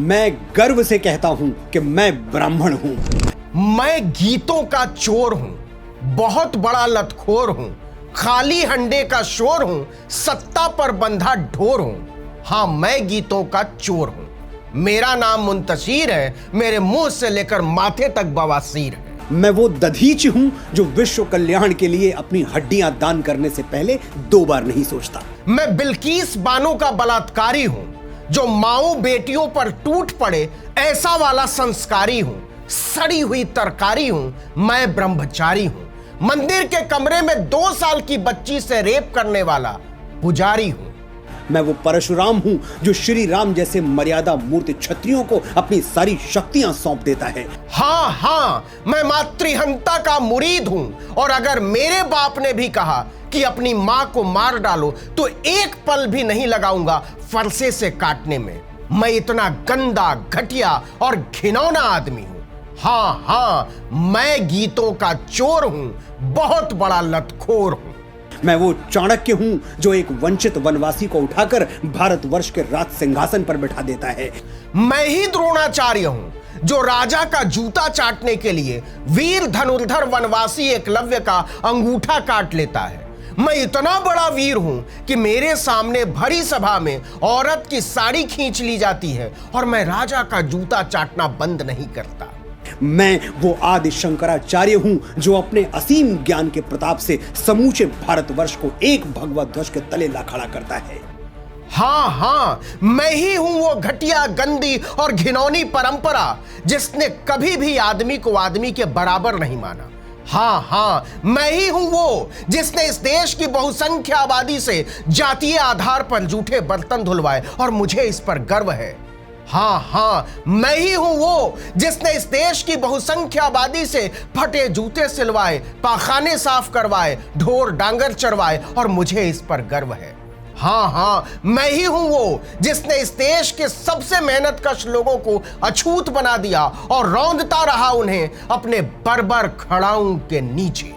मैं गर्व से कहता हूं कि मैं ब्राह्मण हूं। मैं गीतों का चोर हूं, बहुत बड़ा लतखोर हूं, खाली हंडे का शोर हूं, सत्ता पर बंधा ढोर हूं। हां, मैं गीतों का चोर हूं। मेरा नाम मुंतशिर है, मेरे मुंह से लेकर माथे तक बवासीर है। मैं वो दधीच हूं जो विश्व कल्याण के लिए अपनी हड्डियां दान करने से पहले 2 बार नहीं सोचता। मैं बिल्किस बानो का बलात्कारी हूं, जो माओ बेटियों पर टूट पड़े ऐसा वाला संस्कारी हूं। सड़ी हुई तरकारी हूं, मैं ब्रह्मचारी हूं। मंदिर के कमरे में 2 साल की बच्ची से रेप करने वाला पुजारी हूं। मैं वो परशुराम हूं जो श्री राम जैसे मर्यादा मूर्ति क्षत्रियों को अपनी सारी शक्तियां सौंप देता है। हाँ, मैं मातृहंता का मुरीद हूं, और अगर मेरे बाप ने भी कहा कि अपनी मां को मार डालो तो एक पल भी नहीं लगाऊंगा फरसे से काटने में। मैं इतना गंदा, घटिया और घिनौना आदमी हूं। हाँ, मैं गीतों का चोर हूं, बहुत बड़ा लतखोर हूं। मैं वो चाणक्य हूं जो एक वंचित वनवासी को उठाकर भारतवर्ष के राज सिंहासन पर बिठा देता है। मैं ही द्रोणाचार्य हूं जो राजा का जूता चाटने के लिए वीर धनुर्धर वनवासी एकलव्य का अंगूठा काट लेता है। मैं इतना बड़ा वीर हूं कि मेरे सामने भरी सभा में औरत की साड़ी खींच ली जाती है और मैं राजा का जूता चाटना बंद नहीं करता। मैं वो आदि शंकराचार्य हूं जो अपने असीम ज्ञान के प्रताप से समूचे भारतवर्ष को एक भगवा ध्वज के तले ला खड़ा करता है। हाँ, मैं ही हूं वो घटिया, गंदी और घिनौनी परंपरा जिसने कभी भी आदमी को आदमी के बराबर नहीं माना। हाँ, मैं ही हूं वो जिसने इस देश की बहुसंख्या आबादी से जातीय आधार पर जूठे बर्तन धुलवाए और मुझे इस पर गर्व है। हाँ, मैं ही हूं वो जिसने इस देश की बहुसंख्या आबादी से फटे जूते सिलवाए, पाखाने साफ करवाए, ढोर डांगर चरवाए और मुझे इस पर गर्व है। हाँ, मैं ही हूं वो जिसने इस देश के सबसे मेहनतकश लोगों को अछूत बना दिया और रौंदता रहा उन्हें अपने बर्बर खड़ाऊं के नीचे।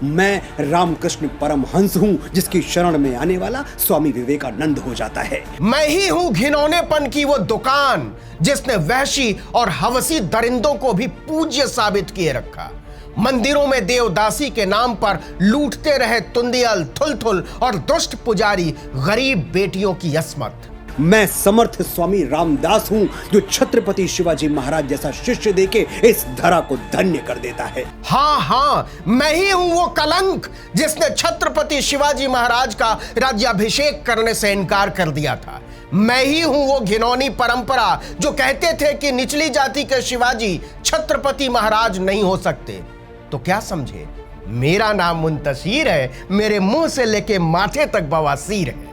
मैं रामकृष्ण परमहंस हूं जिसकी शरण में आने वाला स्वामी विवेकानंद हो जाता है। मैं ही हूं घिनौनेपन की वो दुकान जिसने वहशी और हवसी दरिंदों को भी पूज्य साबित किए रखा। मंदिरों में देवदासी के नाम पर लूटते रहे तुंदियल, थुलथुल और दुष्ट पुजारी गरीब बेटियों की अस्मत। मैं समर्थ स्वामी रामदास हूं जो छत्रपति शिवाजी महाराज जैसा शिष्य देके इस धरा को धन्य कर देता है। हाँ, मैं ही हूं वो कलंक जिसने छत्रपति शिवाजी महाराज का राज्याभिषेक करने से इनकार कर दिया था। मैं ही हूं वो घिनौनी परंपरा जो कहते थे कि निचली जाति के शिवाजी छत्रपति महाराज नहीं हो सकते। तो क्या समझे, मेरा नाम मुंतशिर है, मेरे मुंह से लेके माथे तक बवासीर है।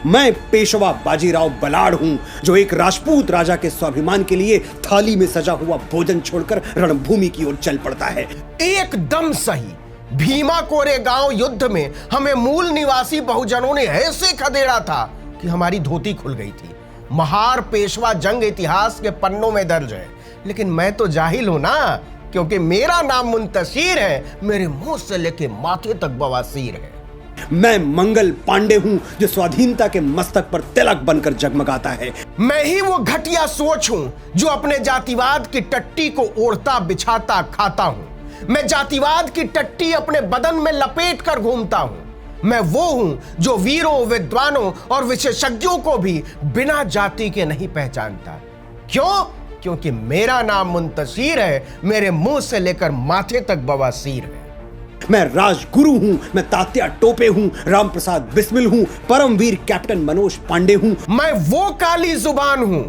मैं पेशवा बाजीराव बलाड़ हूं जो एक राजपूत राजा के स्वाभिमान के लिए थाली में सजा हुआ भोजन छोड़कर रणभूमि की ओर चल पड़ता है। एकदम सही। भीमा कोरे गांव युद्ध में हमें मूल निवासी बहुजनों ने ऐसे खदेड़ा था कि हमारी धोती खुल गई थी। महार पेशवा जंग इतिहास के पन्नों में दर्ज है, लेकिन मैं तो जाहिल हूं ना, क्योंकि मेरा नाम मुंतशिर है, मेरे मुंह से लेके माथे तक बवासीर है। मैं मंगल पांडे हूं जो स्वाधीनता के मस्तक पर तिलक बनकर जगमगाता है। मैं ही वो घटिया सोच हूं जो अपने जातिवाद की टट्टी को ओढ़ता बिछाता खाता हूं। मैं जातिवाद की टट्टी अपने बदन में लपेट कर घूमता हूं। मैं वो हूं जो वीरों, विद्वानों और विशेषज्ञों को भी बिना जाति के नहीं पहचानता। क्यों? क्योंकि मेरा नाम मुंतशिर है, मेरे मुंह से लेकर माथे तक बवासीर है। मैं राजगुरु हूं, मैं तात्या टोपे हूं, रामप्रसाद बिस्मिल हूं, परमवीर कैप्टन मनोज पांडे हूं। मैं वो काली जुबान हूं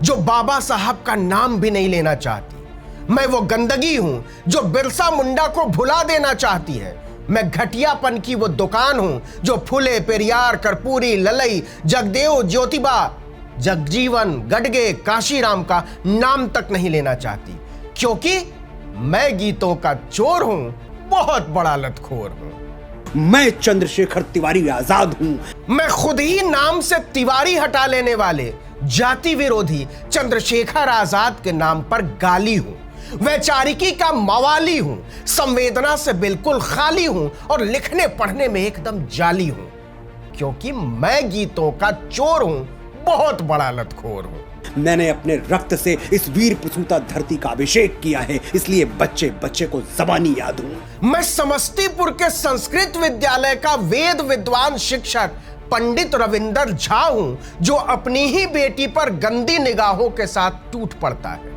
जो बाबा साहब का नाम भी नहीं लेना चाहती। मैं वो गंदगी हूं जो बिरसा मुंडा को भुला देना चाहती है। मैं घटियापन की वो दुकान हूं जो फुले, पेरियार, कर्पूरी, ललई, जगदेव, ज्योतिबा, जगजीवन, गडगे, काशीराम का नाम तक नहीं लेना चाहती, क्योंकि मैं गीतों का चोर हूं, बहुत बड़ा लतखोर हूं। मैं चंद्रशेखर तिवारी आजाद हूं। मैं खुद ही नाम से तिवारी हटा लेने वाले जाति विरोधी चंद्रशेखर आजाद के नाम पर गाली हूं। वैचारिकी का मवाली हूं, संवेदना से बिल्कुल खाली हूं और लिखने पढ़ने में एकदम जाली हूं, क्योंकि मैं गीतों का चोर हूं, बहुत बड़ा लतखोर हूं। मैंने अपने रक्त से इस वीर प्रसूता धरती का अभिषेक किया है, इसलिए बच्चे बच्चे को ज़बानी याद हूं। मैं समस्तीपुर के संस्कृत विद्यालय का वेद विद्वान शिक्षक पंडित रविंदर झा हूं, जो अपनी ही बेटी पर गंदी निगाहों के साथ टूट पड़ता है।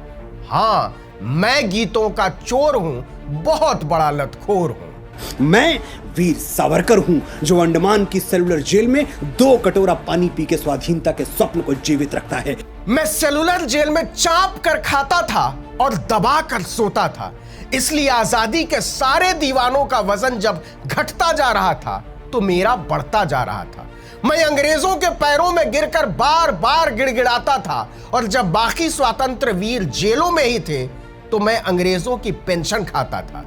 हां, मैं गीतों का चोर हूं, बहुत बड़ा लतखोर हूं। मैं वीर सावरकर हूं, जो अंडमान की सेलुलर जेल में 2 कटोरा पानी पी के स्वाधीनता के स्वप्न को जीवित रखता है। मैं सेलुलर जेल में चाप कर खाता था और दबा कर सोता था, इसलिए आजादी के सारे दीवानों का वजन जब घटता जा रहा था तो मेरा बढ़ता जा रहा था। मैं अंग्रेजों के पैरों में गिरकर बार बार गिड़गिड़ाता था, और जब बाकी स्वतंत्र वीर जेलों में ही थे तो मैं अंग्रेजों की पेंशन खाता था।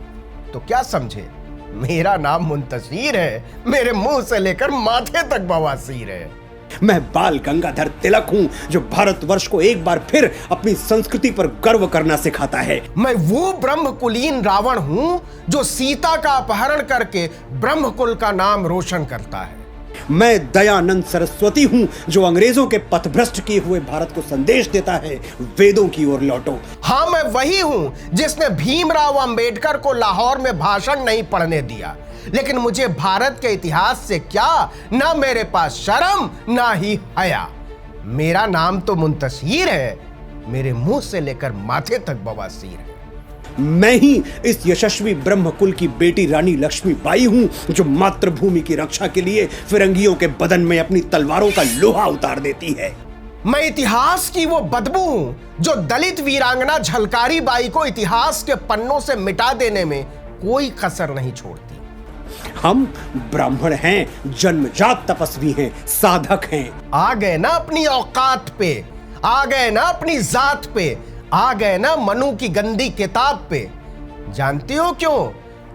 तो क्या समझे, मेरा नाम मुंतशिर है, मेरे मुंह से लेकर माथे तक बवासीर है। मैं बाल गंगाधर तिलक हूं, जो भारतवर्ष को एक बार फिर अपनी संस्कृति पर गर्व करना सिखाता है। मैं वो ब्रह्मकुलीन रावण हूं, जो सीता का अपहरण करके ब्रह्मकुल का नाम रोशन करता है। मैं दयानंद सरस्वती हूं, जो अंग्रेजों के पथभ्रष्ट किए हुए भारत को संदेश देता है, वेदों की ओर लौटो। हाँ, मैं वही हूं जिसने भीमराव अंबेडकर को लाहौर में भाषण नहीं पढ़ने दिया, लेकिन मुझे भारत के इतिहास से क्या, ना मेरे पास शर्म ना ही हया। मेरा नाम तो मुंतशिर है, मेरे मुंह से लेकर माथे तक बवासीर है। मैं ही इस यशस्वी ब्रह्मकुल की बेटी रानी लक्ष्मीबाई हूं, जो मातृभूमि की रक्षा के लिए फिरंगियों के बदन में अपनी तलवारों का लोहा उतार देती है। मैं इतिहास की वो बदबू हूं, जो दलित वीरांगना झलकारी बाई को इतिहास के पन्नों से मिटा देने में कोई कसर नहीं छोड़ती। हम ब्राह्मण हैं, जन्मजात तपस्वी हैं, साधक हैं। आ गए ना अपनी औकात पे, आ गए ना अपनी जात पे, आ गए ना मनु की गंदी किताब पे। जानती हो क्यों?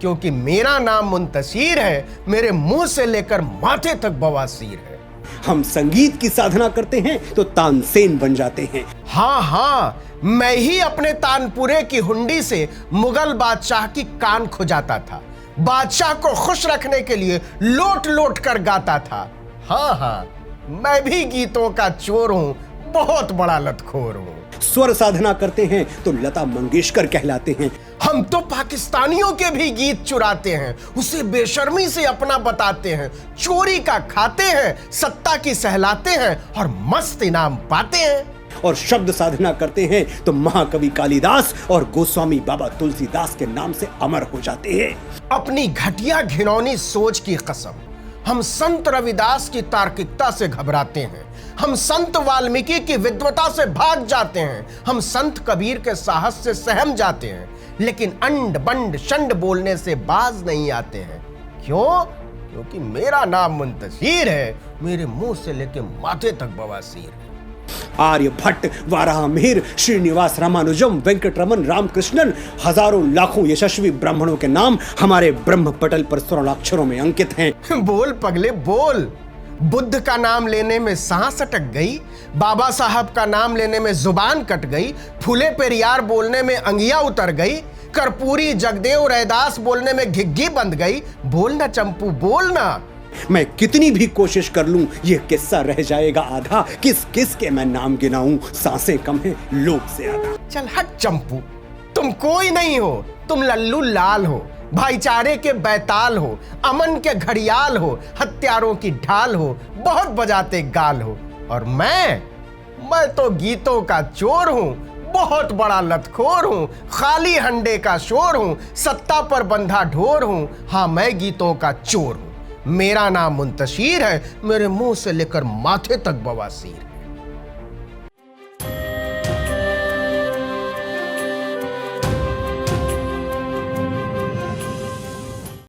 क्योंकि मेरा नाम मुंतशिर है, मेरे मुंह से लेकर माथे तक बवासीर है। हम संगीत की साधना करते हैं तो तानसेन बन जाते हैं। हाँ हाँ, मैं ही अपने तानपुरे की हुंडी से मुगल बादशाह की कान खुजाता था, बादशाह को खुश रखने के लिए लोट लोट कर गाता था। हाँ हाँ, मैं भी गीतों का चोर हूं, बहुत बड़ा लतखोर हूं। स्वर साधना करते हैं तो लता मंगेशकर कहलाते हैं। हम तो पाकिस्तानियों के भी गीत चुराते हैं, उसे बेशर्मी से अपना बताते हैं, चोरी का खाते हैं, सत्ता की सहलाते हैं और मस्त इनाम पाते हैं। और शब्द साधना करते हैं तो महाकवि कालिदास और गोस्वामी बाबा तुलसीदास के नाम से अमर हो जाते हैं। अपनी घटिया घिनौनी सोच की कसम, हम संत रविदास की तार्किकता से घबराते हैं, हम संत वाल्मीकि की विद्वता से भाग जाते हैं, हम संत कबीर के साहस से सहम जाते हैं, लेकिन अंड बंड शंड बोलने से बाज नहीं आते हैं। क्यों? क्योंकि मेरा नाम मुंतशिर है, मेरे मुंह से लेके माथे तक बवासीर है। आर्यभट्ट, वाराहमिहिर, श्रीनिवास रामानुजम, वेंकटरमन, रामकृष्णन, हजारों लाखों यशस्वी ब्राह्मणों के नाम हमारे ब्रह्म पटल पर स्वर्णाक्षरों में अंकित हैं। बोल पगले बोल। बुद्ध का नाम लेने में सांस अटक गई, बाबा साहब का नाम लेने में जुबान कट गई, फूले पेरियार बोलने में अंगिया उतर गई, कर्पूरी जगदेव रैदास बोलने में घिग्घी बंद गई। बोलना चंपू बोलना। मैं कितनी भी कोशिश कर लूं, ये किस्सा रह जाएगा आधा। किस किस के मैं नाम गिनाऊं, सांसें कम है लोग से आधा। चल हट चंपू, तुम कोई नहीं हो, तुम लल्लू लाल हो, भाईचारे के बैताल हो, अमन के घड़ियाल हो, हत्यारों की ढाल हो, बहुत बजाते गाल हो। और मैं तो गीतों का चोर हूं, बहुत बड़ा लतखोर हूं, खाली हंडे का शोर हूं, सत्ता पर बंधा ढोर हूं। हाँ, मैं गीतों का चोर हूं, मेरा नाम मुंतशिर है, मेरे मुंह से लेकर माथे तक बवासीर है।